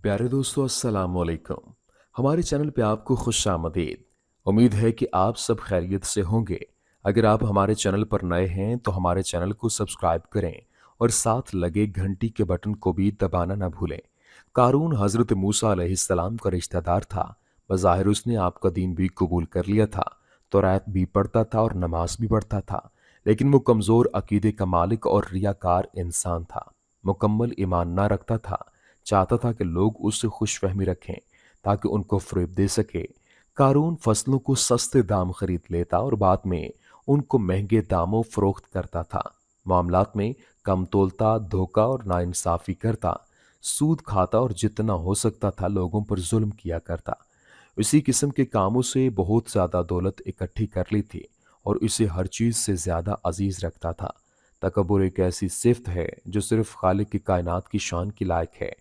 प्यारे दोस्तों, अस्सलाम वालेकुम। हमारे चैनल पे आपको खुश आमदीद। उम्मीद है कि आप सब खैरियत से होंगे। अगर आप हमारे चैनल पर नए हैं तो हमारे चैनल को सब्सक्राइब करें और साथ लगे घंटी के बटन को भी दबाना ना भूलें। कारून हज़रत मूसा अलैहिस्सलाम का रिश्तेदार था। बज़ाहिर उसने आपका दीन भी कबूल कर लिया था, तौरात भी पढ़ता था और नमाज भी पढ़ता था। लेकिन वो कमज़ोर अकीदे का मालिक और रियाकार इंसान था। मुकम्मल ईमान ना रखता था। चाहता था कि लोग उससे खुशफहमी रखें ताकि उनको फ़रेब दे सके। क़ारून फसलों को सस्ते दाम खरीद लेता और बाद में उनको महंगे दामों फ़रोख्त करता था। मामलात में कम तोलता, धोखा और नाइंसाफ़ी करता, सूद खाता और जितना हो सकता था लोगों पर जुल्म किया करता। इसी किस्म के कामों से बहुत ज़्यादा दौलत इकट्ठी कर ली थी और इसे हर चीज़ से ज़्यादा अजीज़ रखता था। तकब्बुर एक ऐसी सिफ़त है जो सिर्फ़ खालिक की कायनात की शान की लायक है।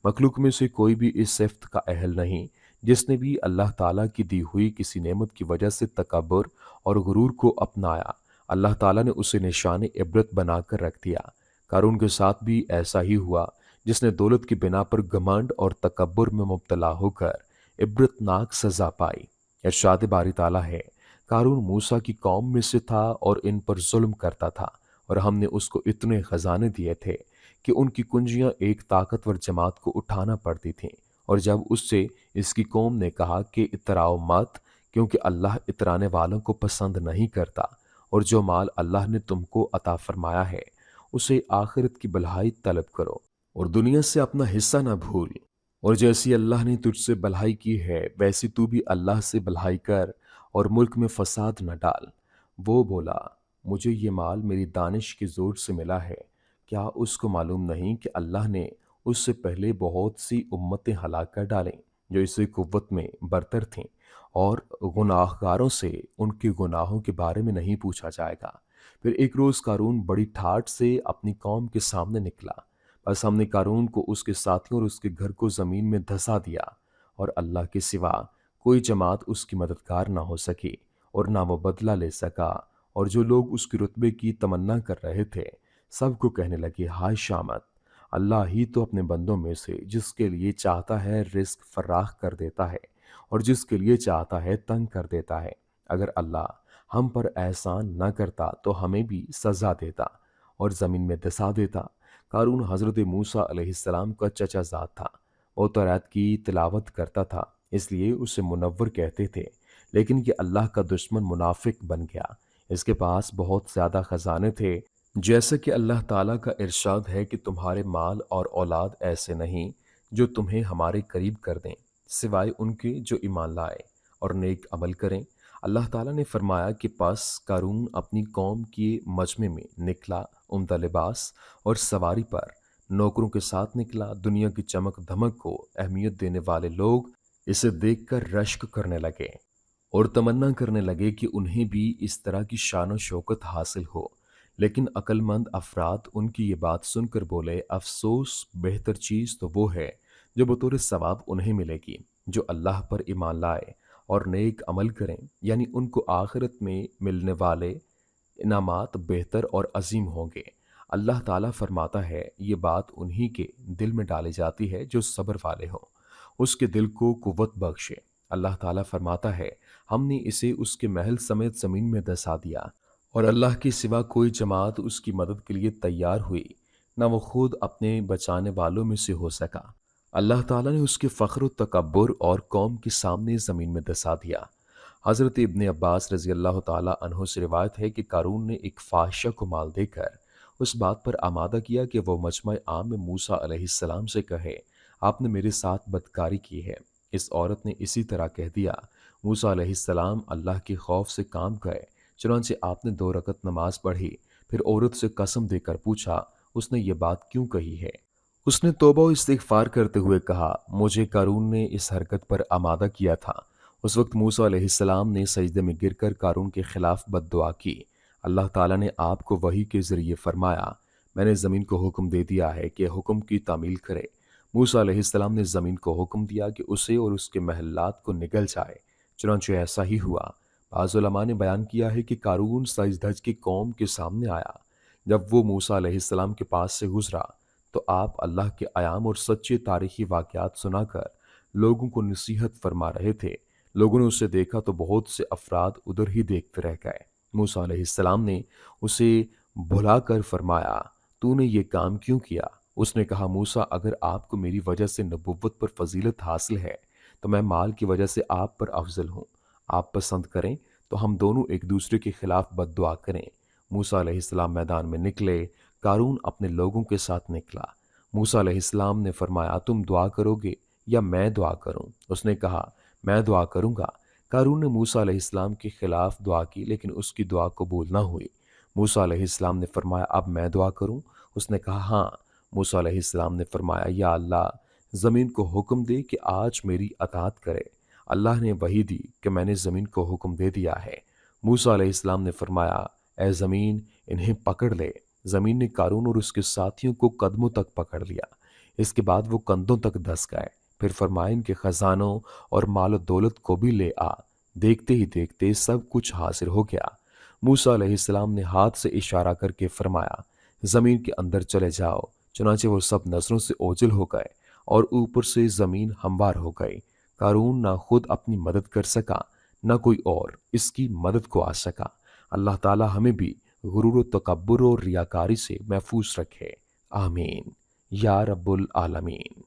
मखलूक में से कोई भी इस सिफ़त का अहल नहीं। जिसने भी अल्लाह ताला की दी हुई किसी नेमत की वजह से तकब्बुर और गुरूर को अपनाया, अल्लाह ताला ने उसे निशान इबरत बनाकर रख दिया। क़ारून के साथ भी ऐसा ही हुआ, जिसने दौलत की बिना पर घमंड और तकब्बुर में मुब्तला होकर इबरतनाक सज़ा पाई। इरशाद बारी ताला है, क़ारून मूसा की कौम में से था और इन पर ज़ुल्म करता था, और हमने उसको इतने खजाने दिए थे कि उनकी कुंजियां एक ताकतवर जमात को उठाना पड़ती थीं। और जब उससे इसकी कौम ने कहा कि इतराओ मत, क्योंकि अल्लाह इतराने वालों को पसंद नहीं करता, और जो माल अल्लाह ने तुमको अता फरमाया है उसे आखिरत की भलाई तलब करो और दुनिया से अपना हिस्सा न भूल। और जैसी अल्लाह ने तुझसे भलाई की है वैसी तू भी अल्लाह से भलाई कर और मुल्क में फसाद न डाल। वो बोला, मुझे ये माल मेरी दानिश के जोर से मिला है। क्या उसको मालूम नहीं कि अल्लाह ने उससे पहले बहुत सी उम्मतें हलाक कर डालें जो इससे कुव्वत में बरतर थीं, और गुनाहगारों से उनके गुनाहों के बारे में नहीं पूछा जाएगा। फिर एक रोज़ क़ारून बड़ी ठाठ से अपनी कौम के सामने निकला। बस हमने क़ारून को, उसके साथियों और उसके घर को ज़मीन में धंसा दिया, और अल्लाह के सिवा कोई जमात उसकी मददगार ना हो सकी और ना वो बदला ले सका। और जो लोग उसके रुतबे की तमन्ना कर रहे थे, सबको कहने लगे, हाय शामत! अल्लाह ही तो अपने बंदों में से जिसके लिए चाहता है रिज़्क फराख कर देता है और जिसके लिए चाहता है तंग कर देता है। अगर अल्लाह हम पर एहसान न करता तो हमें भी सज़ा देता और ज़मीन में धँसा देता। क़ारून हज़रत मूसा अलैहिस्सलाम का चचाज़ाद था। वो तौरात की तिलावत करता था, इसलिए उसे मुनव्वर कहते थे। लेकिन ये अल्लाह का दुश्मन मुनाफिक बन गया। इसके पास बहुत ज़्यादा खजाने थे। जैसे कि अल्लाह ताला का इरशाद है कि तुम्हारे माल और औलाद ऐसे नहीं जो तुम्हें हमारे करीब कर दें, सिवाय उनके जो ईमान लाए और नेक अमल करें। अल्लाह ताला ने फरमाया कि पास क़ारून अपनी कौम के मजमे में निकला, उम्दा लिबास और सवारी पर नौकरों के साथ निकला। दुनिया की चमक धमक को अहमियत देने वाले लोग इसे देखकर रश्क करने लगे और तमन्ना करने लगे कि उन्हें भी इस तरह की शान शौकत हासिल हो। लेकिन अक्लमंद अफराद उनकी ये बात सुनकर बोले, अफसोस, बेहतर चीज़ तो वो है जो बतौर सवाब उन्हें मिलेगी जो अल्लाह पर ईमान लाए और नेक अमल करें, यानी उनको आखिरत में मिलने वाले इनामात बेहतर और अजीम होंगे। अल्लाह ताला फरमाता है, ये बात उन्हीं के दिल में डाली जाती है जो सब्र वाले हों, उसके दिल को कुव्वत बख्शे। अल्लाह ताला फरमाता है, हमने इसे उसके महल समेत ज़मीन में धंसा दिया, और अल्लाह के सिवा कोई जमात उसकी मदद के लिए तैयार हुई, ना वो खुद अपने बचाने वालों में से हो सका। अल्लाह ताला ने उसके फ़ख्र व तकब्बुर और कौम के सामने ज़मीन में धंसा दिया। हज़रत इब्न अब्बास रज़ी अल्लाह ताला अन्हु से रिवायत है कि क़ारून ने एक फ़ाहिशा को माल देकर उस बात पर आमादा किया कि वो मजमा आम में मूसा अलैहिस्सलाम से कहे, आपने मेरे साथ बदकारी की है। इस औरत ने इसी तरह कह दिया। मूसा अलैहिस्सलाम अल्लाह के खौफ से काम गए, चुनांचे आपने 2 रकत नमाज पढ़ी। फिर औरत से कसम देकर पूछा, उसने ये बात क्यों कही है? उसने तौबा व इस्तिग़फ़ार करते हुए कहा, मुझे क़ारून ने इस हरकत पर आमादा किया था। उस वक्त मूसा अलैहिस्सलाम ने सजदे में गिरकर क़ारून के खिलाफ बद्दुआ की। अल्लाह ताला ने आपको वही के ज़रिए फरमाया, मैंने ज़मीन को हुक्म दे दिया है कि हुक्म की तामील करे। मूसा अलैहिस्सलाम ने ज़मीन को हुक्म दिया कि उसे और उसके महल्लात को निगल जाए, चुनांचे ऐसा ही हुआ। बाज़ उलमा ने बयान किया है कि क़ारून सज धज के कौम के सामने आया। जब वो मूसा अलैहिस्सलाम के पास से गुजरा تو آپ اللہ کے ایام اور سچے تاریخی واقعات سنا کر لوگوں کو نصیحت فرما رہے تھے۔ لوگوں نے اسے دیکھا تو بہت سے افراد ادھر ہی دیکھتے رہ گئے۔ موسیٰ علیہ السلام نے اسے بھلا کر فرمایا، تو نے یہ کام کیوں کیا؟ اس نے کہا، موسیٰ، اگر آپ کو میری وجہ سے نبوت پر فضیلت حاصل ہے تو میں مال کی وجہ سے آپ پر افضل ہوں۔ آپ پسند کریں تو ہم دونوں ایک دوسرے کے خلاف بد دعا کریں۔ موسیٰ علیہ السلام میدان میں نکلے، قارون اپنے لوگوں کے ساتھ نکلا۔ موسیٰ علیہ السلام نے فرمایا، تم دعا کرو گے یا میں دعا کروں؟ اس نے کہا، میں دعا کروں گا۔ قارون نے موسیٰ علیہ السلام کے خلاف دعا کی لیکن اس کی دعا قبول نہ ہوئی۔ موسیٰ علیہ السلام نے فرمایا، اب میں دعا کروں؟ اس نے کہا، ہاں۔ موسیٰ علیہ السلام نے فرمایا، یا اللہ، زمین کو حکم دے کہ آج میری اطاعت کرے۔ اللہ نے وحی دی کہ میں نے زمین کو حکم دے دیا ہے۔ موسیٰ علیہ السلام نے فرمایا، اے زمین، انہیں پکڑ لے۔ زمین نے قارون اور اس کے ساتھیوں کو قدموں تک پکڑ لیا۔ اس کے بعد وہ کندھوں تک دھس گئے۔ پھر فرمایا، ان کے خزانوں اور مال و دولت کو بھی لے آ۔ دیکھتے ہی دیکھتے سب کچھ حاصل ہو گیا۔ موسیٰ علیہ السلام نے ہاتھ سے اشارہ کر کے فرمایا، زمین کے اندر چلے جاؤ۔ چنانچہ وہ سب نظروں سے اوجھل ہو گئے اور اوپر سے زمین ہموار ہو گئی۔ قارون نہ خود اپنی مدد کر سکا نہ کوئی اور اس کی مدد کو آ سکا۔ اللہ تعالی ہمیں بھی غرور و تکبر اور ریاکاری سے محفوظ رکھے، آمین یا رب العالمین۔